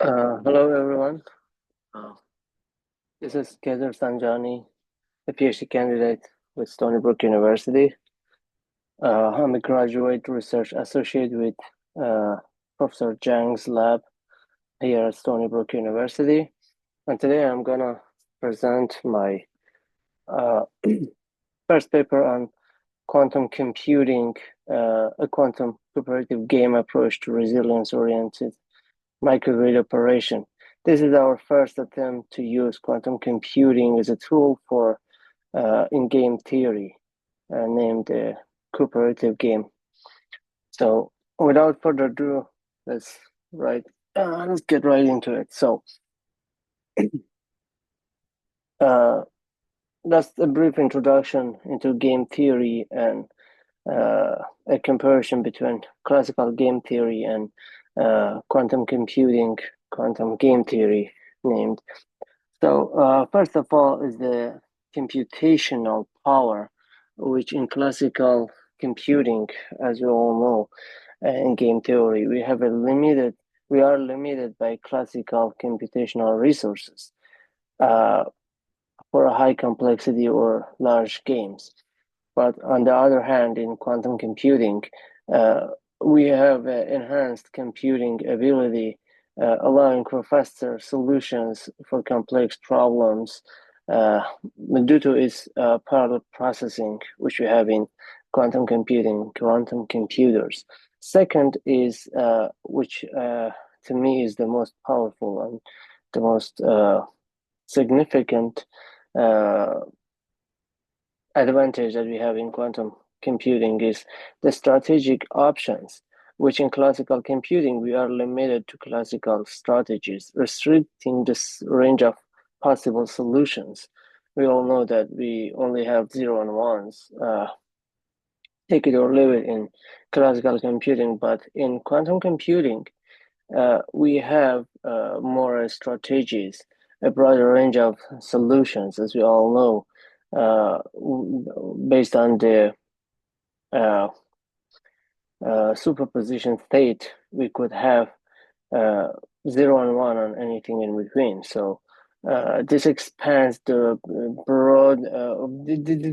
Hello, everyone. Uh, this is Kedar Sanjani, a PhD candidate with Stony Brook University. I'm a graduate research associate with uh, Professor Zhang's lab here at Stony Brook University. And today I'm gonna present my uh, first paper on quantum computing, a quantum cooperative game approach to resilience-oriented microgrid operation. This is our first attempt to use quantum computing as a tool for in-game theory named cooperative game. So without further ado, let's let's get right into it. So uh, that's a brief introduction into game theory and a comparison between classical game theory and quantum computing, quantum game theory named. So first of all is the computational power, which in classical computing, as we all know, in game theory, we are limited by classical computational resources uh, for a high complexity or large games. But on the other hand, in quantum computing, uh, we have enhanced computing ability, allowing for faster solutions for complex problems uh, due to its parallel processing, which we have in quantum computing, quantum computers. Second is, which to me is the most powerful and the most significant uh, advantage that we have in quantum computing is the strategic options, which in classical computing, we are limited to classical strategies, restricting this range of possible solutions. We all know that we only have zero and ones, take it or leave it in classical computing, but in quantum computing, we have more strategies, a broader range of solutions, as we all know, based on the uh, superposition state, we could have uh, zero and one on anything in between. So this expands the broad.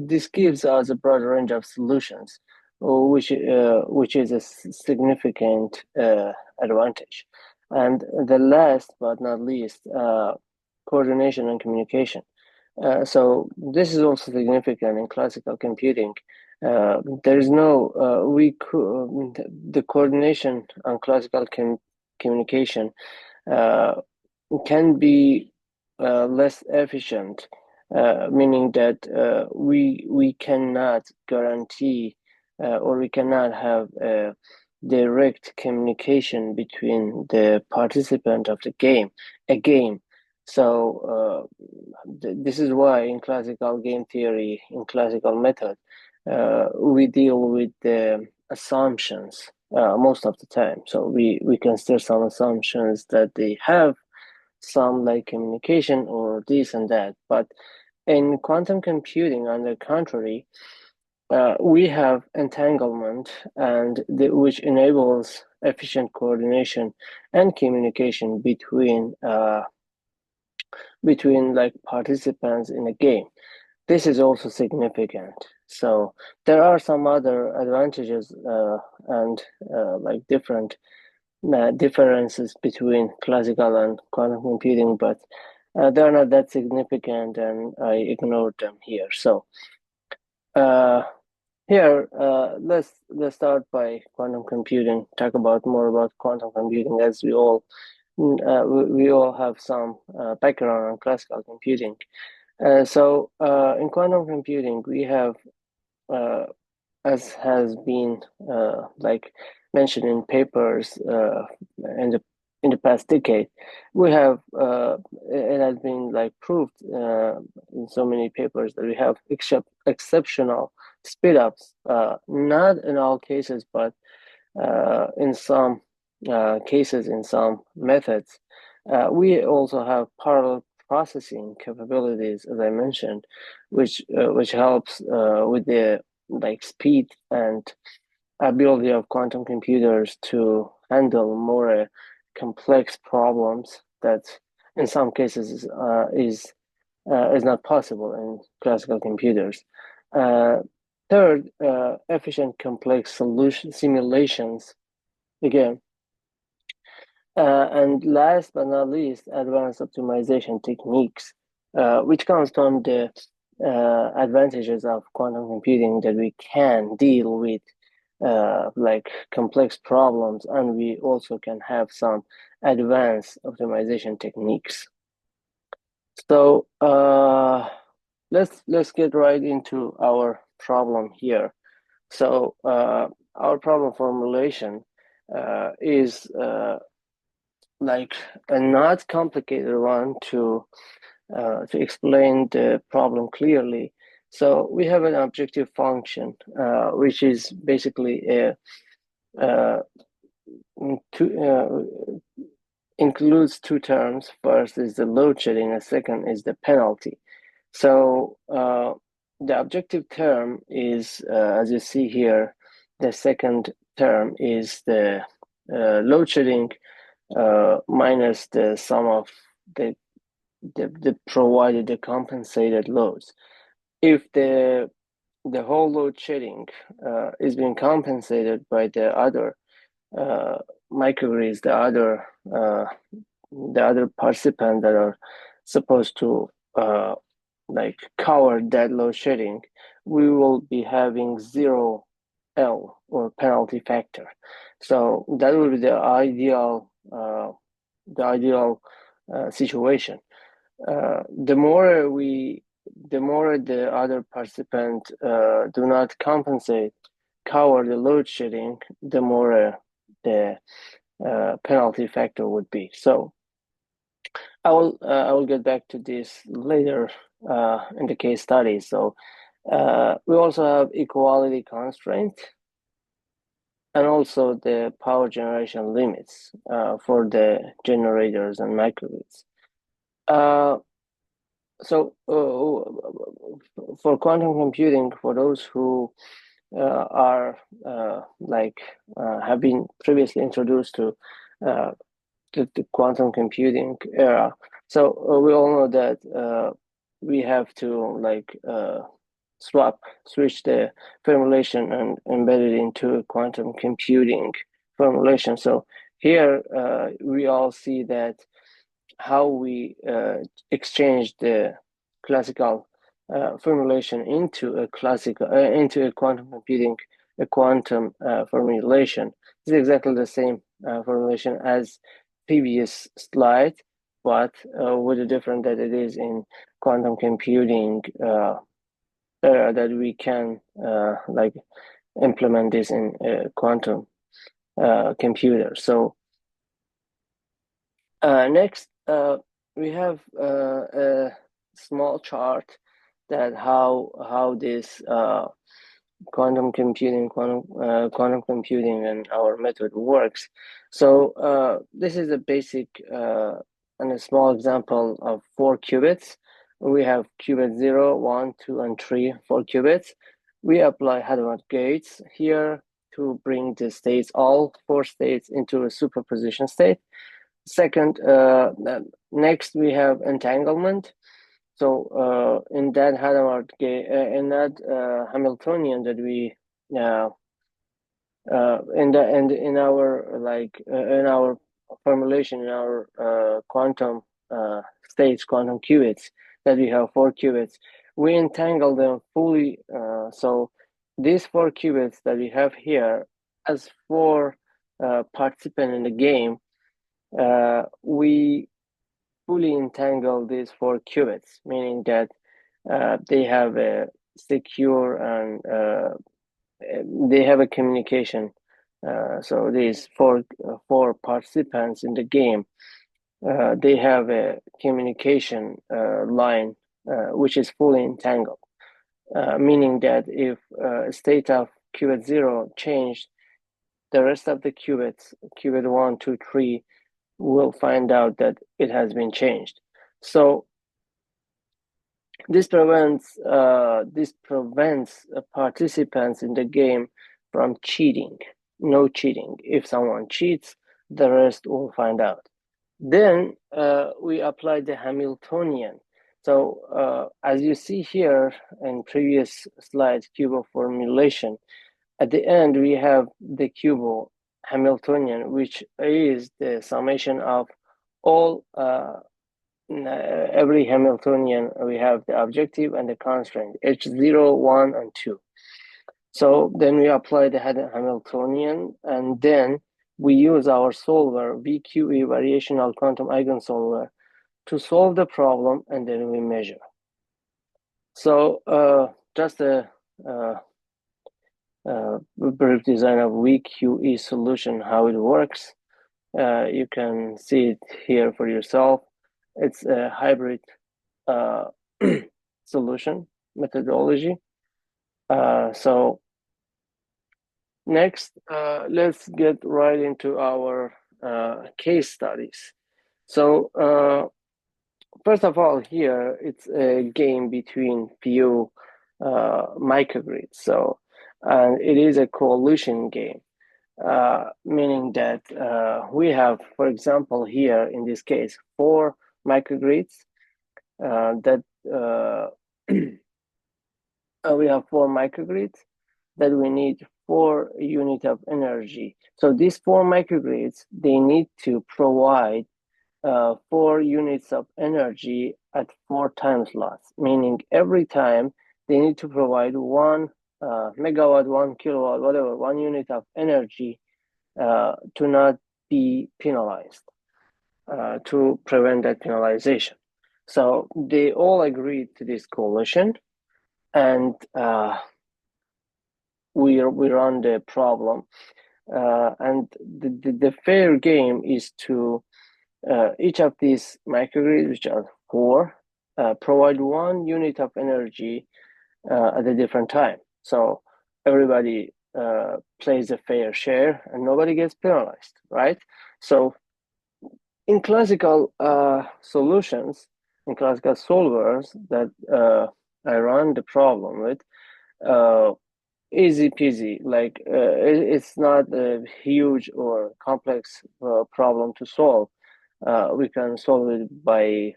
This gives us a broad range of solutions, which is a significant advantage. And the last but not least, coordination and communication. So this is also significant in classical computing. There is no the coordination on classical communication uh, can be less efficient, meaning that we cannot guarantee or we cannot have direct communication between the participant of the game, a game. So this is why in classical game theory, in classical method, we deal with the assumptions most of the time. So we consider some assumptions that they have some like communication or this and that. But in quantum computing, on the contrary, we have entanglement which enables efficient coordination and communication between like participants in a game. This is also significant. So there are some other advantages and like different differences between classical and quantum computing, but they're not that significant, and I ignored them here. So uh, here, let's start by quantum computing. Talk about more about quantum computing, as we all have some background on classical computing. So in quantum computing, we have, uh, as has been like mentioned in papers in the past decade, we have it has been like proved in so many papers that we have exceptional speed ups. Not in all cases, but in some cases, in some methods, we also have parallel processing capabilities, as I mentioned, which helps with the like speed and ability of quantum computers to handle more complex problems that in some cases is not possible in classical computers. Third, efficient complex solution simulations again. And last but not least, advanced optimization techniques, which comes from the advantages of quantum computing that we can deal with like complex problems, and we also can have some advanced optimization techniques. So let's get right into our problem here. So our problem formulation is like a not complicated one to explain the problem clearly. So we have an objective function, which is basically includes two terms. First is the load shedding, and second is the penalty. So the objective term is, as you see here, the second term is the load shedding minus the sum of the provided, the compensated loads. If the whole load shedding is being compensated by the other microgrids, the other participants that are supposed to like cover that load shedding, we will be having zero L or penalty factor. So that would be the ideal situation. The more the other participant do not compensate, cover the load shedding, the more the penalty factor would be. So I will get back to this later in the case study. So we also have equality constraint and also the power generation limits for the generators and microgrids. So for quantum computing, for those who are have been previously introduced to the quantum computing era, so we all know that we have to switch the formulation and embed it into a quantum computing formulation. So here we all see that how we exchange the classical formulation into a quantum computing, a quantum formulation. It's exactly the same formulation as previous slide, but with the difference that it is in quantum computing that we can implement this in a quantum computer. So next, we have a small chart that how this quantum computing and our method works. So this is a basic and a small example of 4 qubits. We have qubit 0, 1, 2, and 3, 4 qubits. We apply Hadamard gates here to bring the states, all 4 states, into a superposition state. Second, next we have entanglement. So in that Hadamard gate, in that Hamiltonian that we in our formulation, in our quantum states, quantum qubits, that we have 4 qubits, we entangle them fully. So these 4 qubits that we have here, as 4 participants in the game, we fully entangle these 4 qubits, meaning that they have a secure and they have a communication. So these four participants in the game, they have a communication line which is fully entangled, meaning that if state of qubit 0 changed, the rest of the qubits, qubit 1, 2, 3, will find out that it has been changed. So this prevents participants in the game from cheating. No cheating. If someone cheats, The rest we'll find out. Then we apply the Hamiltonian. So as you see here in previous slides, cubo formulation, at the end we have the cubo Hamiltonian, which is the summation of all every Hamiltonian. We have the objective and the constraint, H0, 1, and 2. So then we apply the Hamiltonian, and then we use our solver, VQE, variational quantum eigensolver, to solve the problem, and then we measure. So just a brief design of VQE solution, how it works. You can see it here for yourself. It's a hybrid solution methodology. So next, let's get right into our case studies. So first of all, here it's a game between few microgrids. So, and it is a coalition game, meaning that we have, for example, here in this case, 4 microgrids that we have 4 microgrids that we need 4 units of energy. So these 4 microgrids, they need to provide 4 units of energy at 4 time slots, meaning every time they need to provide 1 megawatt, 1 kilowatt, whatever, 1 unit of energy to not be penalized, to prevent that penalization. So they all agreed to this coalition, and we run the problem. And the fair game is to each of these microgrids, which are 4, provide 1 unit of energy at a different time. So everybody plays a fair share and nobody gets penalized, right? So in classical solutions, in classical solvers that I run the problem with, easy peasy, like it's not a huge or complex problem to solve. We can solve it by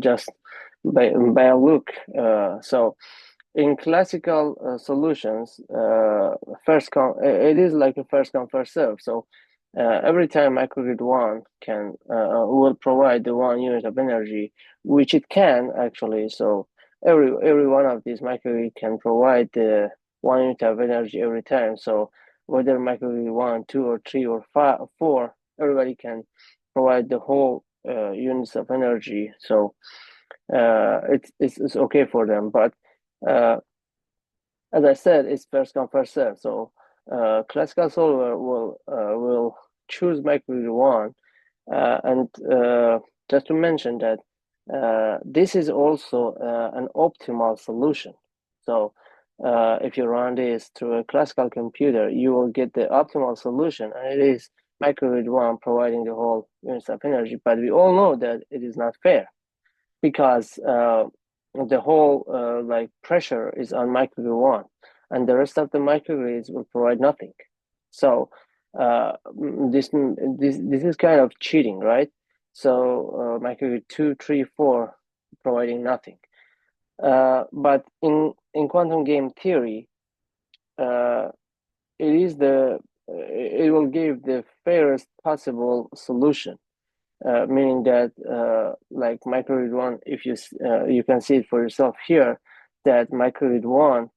just by a look. So in classical solutions, it is like a first come first serve. So every time microgrid 1 can will provide the 1 unit of energy, which it can actually. So every one of these microgrid can provide the 1 unit of energy every time. So whether microgrid 1, 2, or 3, or 5, 4, everybody can provide the whole units of energy. So it's okay for them. But as I said, it's first come first serve. So classical solver will choose microgrid 1, and just to mention that this is also an optimal solution. So if you run this through a classical computer, you will get the optimal solution, and it is microgrid 1 providing the whole units of energy. But we all know that it is not fair, because the whole like pressure is on microgrid 1, and the rest of the microgrids will provide nothing. So this is kind of cheating, right? So microgrid 2, 3, 4 providing nothing. But in quantum game theory, it will give the fairest possible solution. Meaning that like microgrid 1, if you can see it for yourself here, that microgrid 1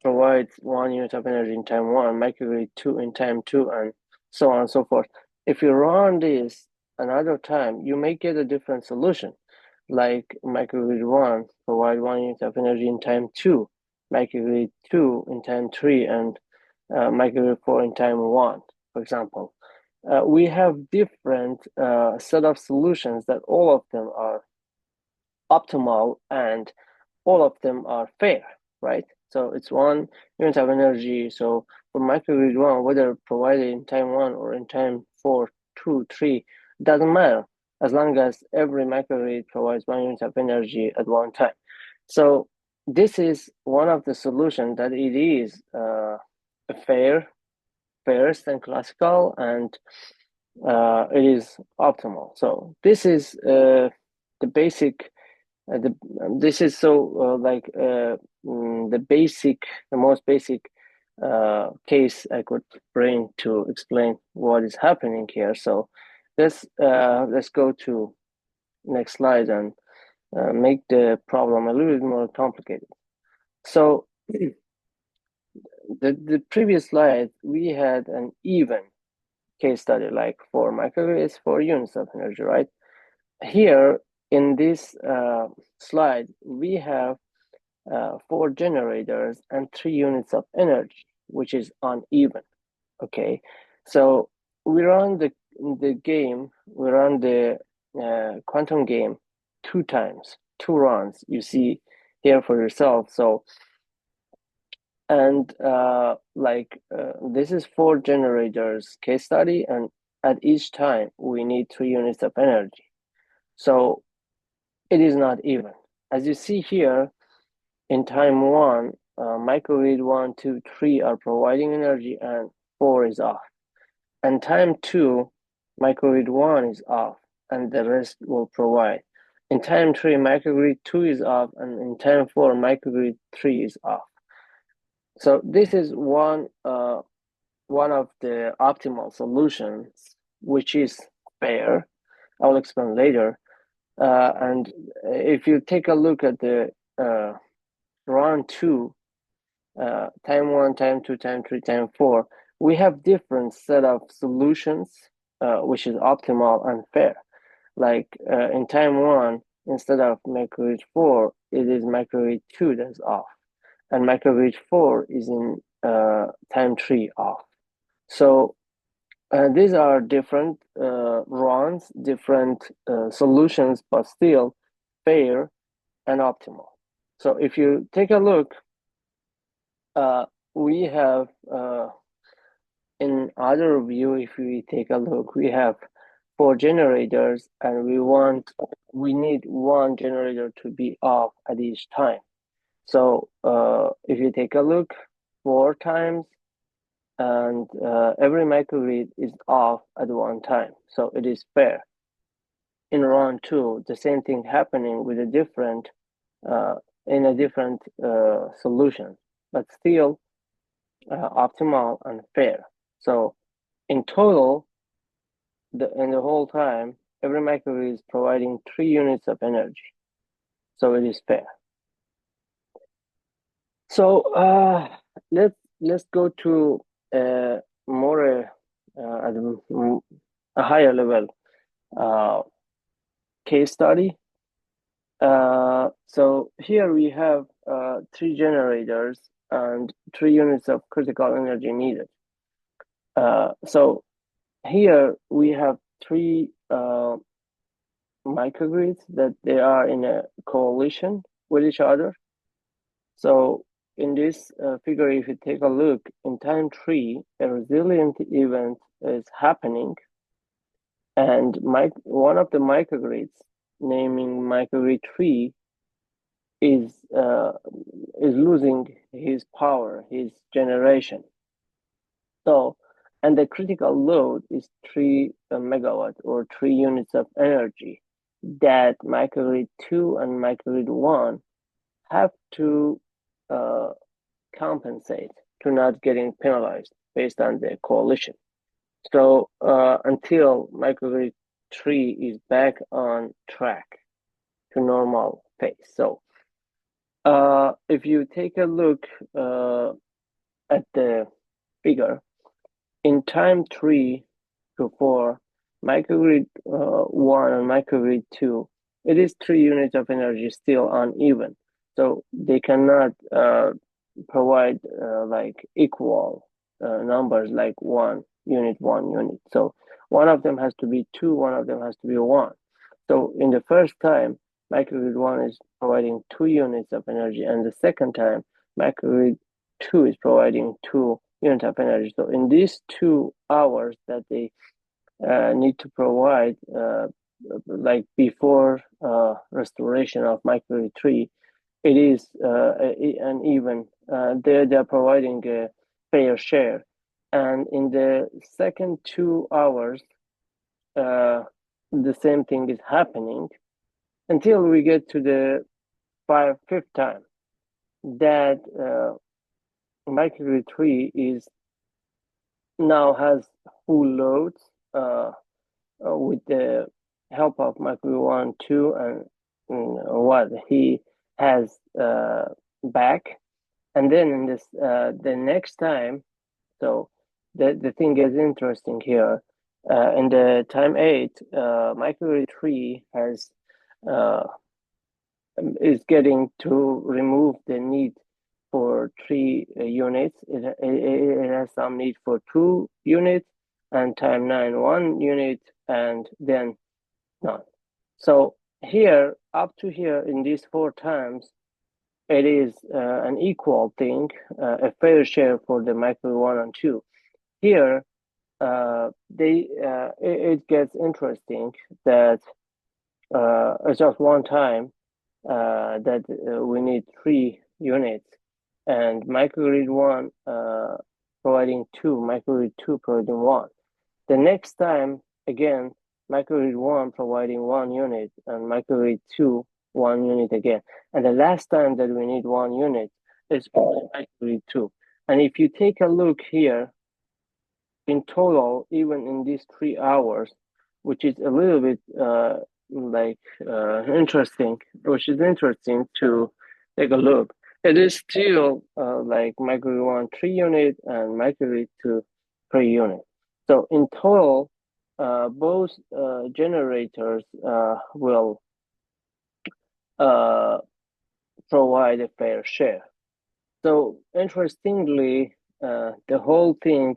provides 1 unit of energy in time 1, microgrid 2 in time 2, and so on and so forth. If you run this another time, you may get a different solution. Like microgrid 1 provide 1 unit of energy in time 2, microgrid 2 in time 3, and microgrid 4 in time 1, for example. We have different set of solutions that all of them are optimal and all of them are fair, right? So it's 1 unit of energy. So for microgrid 1, whether provided in time 1 or in time 4, 2, 3, doesn't matter, as long as every microgrid provides 1 unit of energy at one time. So this is one of the solutions that it is a fair fairest and classical, and it is optimal. So this is the basic. This is the most basic case I could bring to explain what is happening here. So let's go to next slide and make the problem a little bit more complicated. So the previous slide, we had an even case study, like 4 microgrids, 4 units of energy, right? Here in this slide, we have 4 generators and 3 units of energy, which is uneven. Okay, so we run the game, we run the quantum game 2 times, 2 runs. You see here for yourself. So, and this is 4 generators case study, and at each time we need 3 units of energy. So it is not even. As you see here, in time 1, microgrid 1, 2, 3 are providing energy and 4 is off. And time 2, microgrid 1 is off and the rest will provide. In time 3, microgrid 2 is off, and in time 4, microgrid 3 is off. So this is one of the optimal solutions, which is fair. I'll explain later. And if you take a look at the round 2, time 1, time 2, time 3, time 4, we have different set of solutions, which is optimal and fair. Like in time 1, instead of microgrid 4, it is microgrid 2 that's off, and microgrid 4 is in time 3 off. So these are different runs, different solutions, but still fair and optimal. So if you take a look, we have in other view, if we take a look, we have 4 generators, and we need 1 generator to be off at each time. So if you take a look 4 times, and every microgrid is off at one time, so it is fair. In round 2, the same thing happening with a different solution, but still optimal and fair. So in total, in the whole time, every microgrid is providing 3 units of energy, so it is fair. So let's go to more at a higher level case study. So here we have 3 generators and 3 units of critical energy needed. So here we have 3 microgrids that they are in a coalition with each other. So in this figure, if you take a look, in time 3, a resilient event is happening, and one of the microgrids, naming microgrid 3, is losing his power, his generation. So, and the critical load is 3 megawatt or 3 units of energy that microgrid 2 and microgrid 1 have to compensate to not getting penalized based on the coalition. So until microgrid 3 is back on track to normal pace. So if you take a look at the figure, in time 3 to 4, microgrid 1 and microgrid 2, it is 3 units of energy still uneven. So they cannot provide like equal numbers, like 1 unit, 1 unit. So one of them has to be 2, one of them has to be 1. So in the first time, microgrid 1 is providing 2 units of energy, and the second time, microgrid 2 is providing 2 units of energy. So in these 2 hours that they need to provide, like before restoration of microgrid 3, it is uneven. They're providing a fair share. And in the second 2 hours, the same thing is happening until we get to the fifth time that microgrid 3 is now has full loads with the help of microgrid 1, 2, and what he has back. And then in this the next time, so the thing is interesting here. In the time 8, microgrid 3 has is getting to remove the need for 3 units. It has some need for 2 units, and time 9 1 unit, and then none. So here, up to here, in these 4 times, it is an equal thing, a fair share for the micro 1 and 2. Here, it gets interesting that it's just one time that we need 3 units, and microgrid 1 providing 2, microgrid 2 providing 1. The next time, again, microgrid 1 providing 1 unit, and microgrid 2 1 unit again. And the last time that we need 1 unit is for microgrid 2. And if you take a look here, in total, even in these 3 hours, which is a little bit interesting, which is interesting to take a look. It is still like microgrid 1 3 unit and microgrid 2 3 unit. So in total, both generators will provide a fair share. So interestingly, the whole thing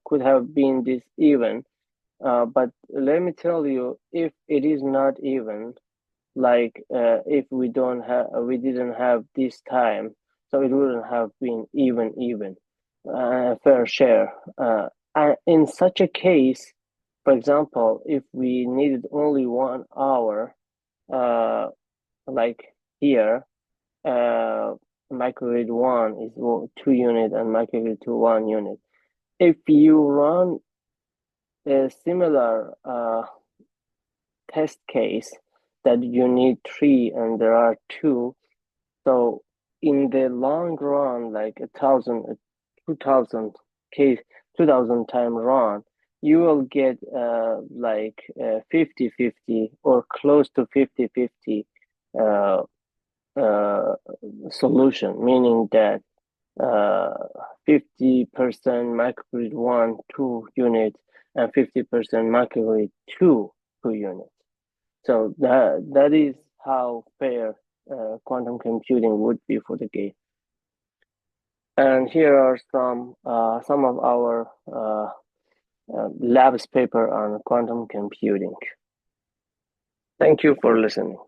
could have been this even, but let me tell you, if it is not even, like if we didn't have this time, so it wouldn't have been even fair share. And in such a case, for example, if we needed only 1 hour, like here, microgrid 1 is 2 unit and microgrid 2 1 unit. If you run a similar test case that you need 3 and there are 2, so in the long run, like 2,000 case, 2,000 time run, you will get like 50-50 or close to 50-50 solution, meaning that 50% microgrid 1 2 units and 50% microgrid 2 2 units. So that is how fair quantum computing would be for the game. And here are some of our labs paper on quantum computing. Thank you for listening.